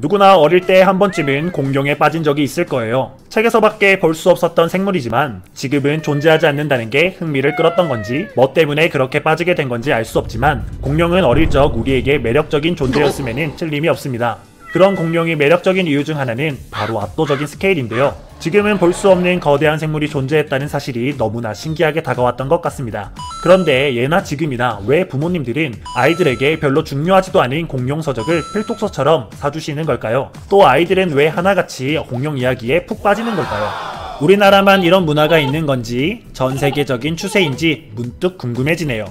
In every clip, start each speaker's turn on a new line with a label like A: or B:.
A: 누구나 어릴 때 한 번쯤은 공룡에 빠진 적이 있을 거예요. 책에서밖에 볼 수 없었던 생물이지만 지금은 존재하지 않는다는 게 흥미를 끌었던 건지 뭐 때문에 그렇게 빠지게 된 건지 알 수 없지만 공룡은 어릴 적 우리에게 매력적인 존재였음에는 틀림이 없습니다. 그런 공룡이 매력적인 이유 중 하나는 바로 압도적인 스케일인데요. 지금은 볼 수 없는 거대한 생물이 존재했다는 사실이 너무나 신기하게 다가왔던 것 같습니다. 그런데 예나 지금이나 왜 부모님들은 아이들에게 별로 중요하지도 않은 공룡 서적을 필독서처럼 사주시는 걸까요? 또 아이들은 왜 하나같이 공룡 이야기에 푹 빠지는 걸까요? 우리나라만 이런 문화가 있는 건지 전 세계적인 추세인지 문득 궁금해지네요.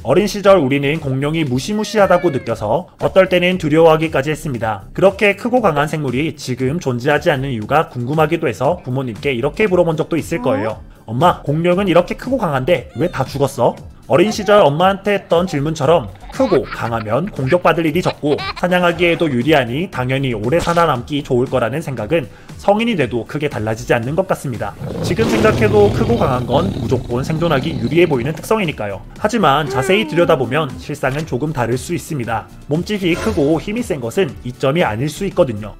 A: 어린 시절 우리는 공룡이 무시무시하다고 느껴서 어떨 때는 두려워하기까지 했습니다. 그렇게 크고 강한 생물이 지금 존재하지 않는 이유가 궁금하기도 해서 부모님께 이렇게 물어본 적도 있을 거예요. 엄마, 공룡은 이렇게 크고 강한데 왜 다 죽었어? 어린 시절 엄마한테 했던 질문처럼 크고 강하면 공격받을 일이 적고 사냥하기에도 유리하니 당연히 오래 살아남기 좋을 거라는 생각은 성인이 돼도 크게 달라지지 않는 것 같습니다. 지금 생각해도 크고 강한 건 무조건 생존하기 유리해 보이는 특성이니까요. 하지만 자세히 들여다보면 실상은 조금 다를 수 있습니다. 몸집이 크고 힘이 센 것은 이점이 아닐 수 있거든요.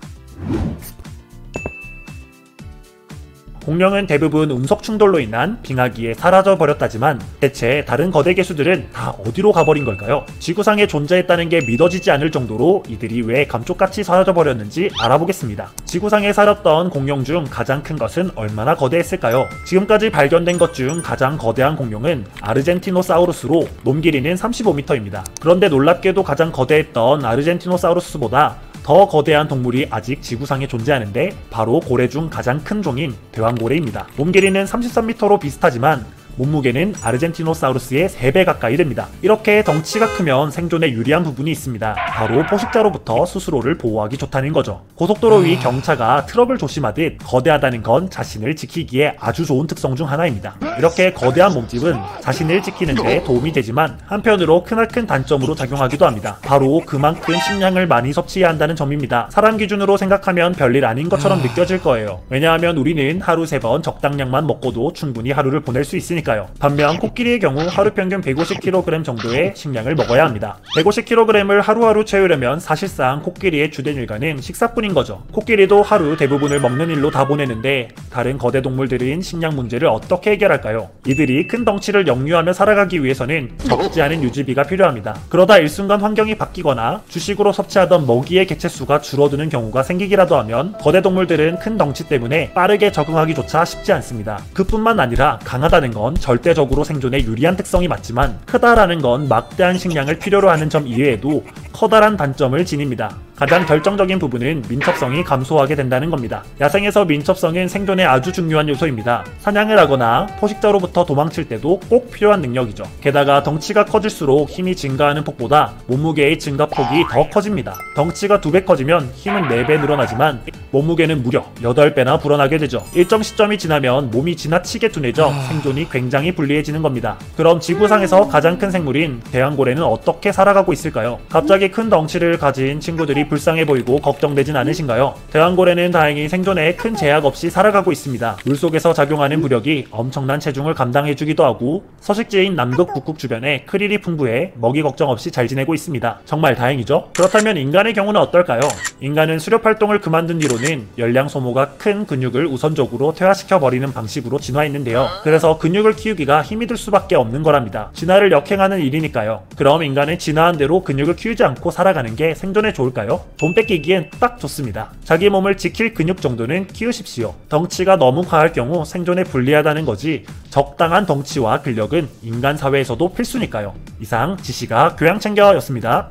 A: 공룡은 대부분 운석 충돌로 인한 빙하기에 사라져 버렸다지만 대체 다른 거대 개수들은 다 어디로 가버린 걸까요? 지구상에 존재했다는 게 믿어지지 않을 정도로 이들이 왜 감쪽같이 사라져 버렸는지 알아보겠습니다. 지구상에 살았던 공룡 중 가장 큰 것은 얼마나 거대했을까요? 지금까지 발견된 것 중 가장 거대한 공룡은 아르젠티노사우루스로 몸 길이는 35m입니다. 그런데 놀랍게도 가장 거대했던 아르젠티노사우루스보다 더 거대한 동물이 아직 지구상에 존재하는데 바로 고래 중 가장 큰 종인 대왕고래입니다. 몸 길이는 33m로 비슷하지만 몸무게는 아르젠티노사우루스의 3배 가까이 됩니다. 이렇게 덩치가 크면 생존에 유리한 부분이 있습니다. 바로 포식자로부터 스스로를 보호하기 좋다는 거죠. 고속도로 위 경차가 트럭을 조심하듯 거대하다는 건 자신을 지키기에 아주 좋은 특성 중 하나입니다. 이렇게 거대한 몸집은 자신을 지키는 데 도움이 되지만 한편으로 크나큰 단점으로 작용하기도 합니다. 바로 그만큼 식량을 많이 섭취해야 한다는 점입니다. 사람 기준으로 생각하면 별일 아닌 것처럼 느껴질 거예요. 왜냐하면 우리는 하루 3번 적당량만 먹고도 충분히 하루를 보낼 수 있으니까. 반면 코끼리의 경우 하루 평균 150kg 정도의 식량을 먹어야 합니다. 150kg을 하루하루 채우려면 사실상 코끼리의 주된 일과는 식사뿐인 거죠. 코끼리도 하루 대부분을 먹는 일로 다 보내는데 다른 거대 동물들은 식량 문제를 어떻게 해결할까요? 이들이 큰 덩치를 역류하며 살아가기 위해서는 적지 않은 유지비가 필요합니다. 그러다 일순간 환경이 바뀌거나 주식으로 섭취하던 먹이의 개체수가 줄어드는 경우가 생기기라도 하면 거대 동물들은 큰 덩치 때문에 빠르게 적응하기조차 쉽지 않습니다. 그뿐만 아니라 강하다는 건 절대적으로 생존에 유리한 특성이 맞지만 크다라는 건 막대한 식량을 필요로 하는 점 이외에도 커다란 단점을 지닙니다. 가장 결정적인 부분은 민첩성이 감소하게 된다는 겁니다. 야생에서 민첩성은 생존에 아주 중요한 요소입니다. 사냥을 하거나 포식자로부터 도망칠 때도 꼭 필요한 능력이죠. 게다가 덩치가 커질수록 힘이 증가하는 폭보다 몸무게의 증가폭이 더 커집니다. 덩치가 2배 커지면 힘은 4배 늘어나지만 몸무게는 무려 8배나 불어나게 되죠. 일정 시점이 지나면 몸이 지나치게 둔해져 생존이 굉장히 불리해지는 겁니다. 그럼 지구상에서 가장 큰 생물인 대왕고래는 어떻게 살아가고 있을까요? 갑자기 큰 덩치를 가진 친구들이 불쌍해 보이고 걱정되진 않으신가요? 대왕고래는 다행히 생존에 큰 제약 없이 살아가고 있습니다. 물속에서 작용하는 부력이 엄청난 체중을 감당해주기도 하고 서식지인 남극 북극 주변에 크릴이 풍부해 먹이 걱정 없이 잘 지내고 있습니다. 정말 다행이죠? 그렇다면 인간의 경우는 어떨까요? 인간은 수렵활동을 그만둔 뒤로는 열량 소모가 큰 근육을 우선적으로 퇴화시켜버리는 방식으로 진화했는데요. 그래서 근육을 키우기가 힘이 들 수밖에 없는 거랍니다. 진화를 역행하는 일이니까요. 그럼 인간은 진화한 대로 근육을 키우지 않고 살아가는 게 생존에 좋을까요? 돈 뺏기기엔 딱 좋습니다. 자기 몸을 지킬 근육 정도는 키우십시오. 덩치가 너무 과할 경우 생존에 불리하다는 거지 적당한 덩치와 근력은 인간 사회에서도 필수니까요. 이상 지시가 교양챙겨였습니다.